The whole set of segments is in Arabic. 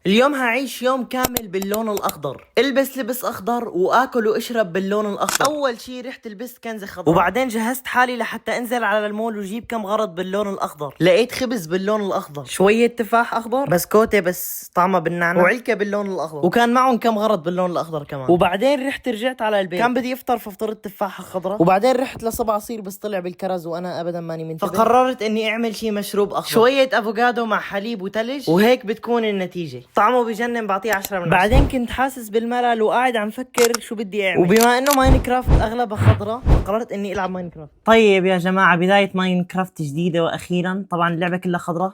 اليوم هعيش يوم كامل باللون الاخضر. البس لبس اخضر واكل واشرب باللون الاخضر. اول شي رحت لبست كنزة خضراء، وبعدين جهزت حالي لحتى انزل على المول وجيب كم غرض باللون الاخضر. لقيت خبز باللون الاخضر، شوية تفاح اخضر، بسكوتة بس طعمها بالنعناع، وعلكة باللون الاخضر، وكان معهم كم غرض باللون الاخضر كمان. وبعدين رجعت على البيت، كان بدي افطر ففطرت تفاحة خضراء، وبعدين رحت لصبع عصير بس طلع بالكرز وانا ابدا ماني منتبه، فقررت اني اعمل شي مشروب اخضر، شوية افوكادو مع حليب وثلج، وهيك بتكون النتيجة. طعمه بجنن، بعطيه 10 من 10. بعدين كنت حاسس بالملل وقاعد عم فكر شو بدي اعمل، وبما انه ماينكرافت اغلبها خضراء قررت اني العب ماينكرافت. طيب يا جماعة، بداية ماينكرافت جديدة واخيرا. طبعا اللعبة كلها خضراء.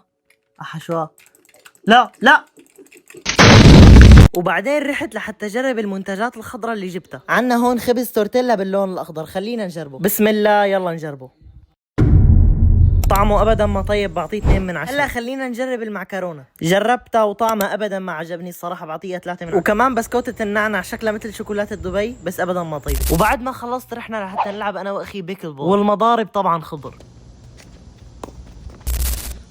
احشوها. لا لا. وبعدين رحت لحتى اجرب المنتجات الخضراء اللي جبتها. عنا هون خبز تورتيلا باللون الاخضر، خلينا نجربه. بسم الله، يلا نجربه. طعمه ابدا ما طيب، بعطيه 2 من 10. هلا خلينا نجرب المعكرونه. جربتها وطعمها ابدا ما عجبني الصراحه، بعطيها 3 من 10. وكمان بسكوتة النعناع شكلها مثل شوكولاته دبي بس ابدا ما طيب. وبعد ما خلصت رحنا لحتى نلعب انا واخي بيكل بول، والمضارب طبعا خضر.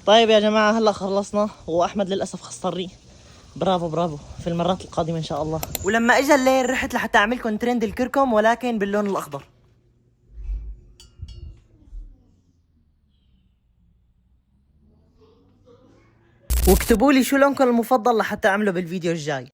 طيب يا جماعه، هلا خلصنا واحمد للاسف خسرني. برافو برافو، في المرات القادمه ان شاء الله. ولما اجى الليل رحت لحتى اعملكم ترند الكركم ولكن باللون الاخضر. واكتبوا لي شو لونكم المفضل لحتى اعمله بالفيديو الجاي.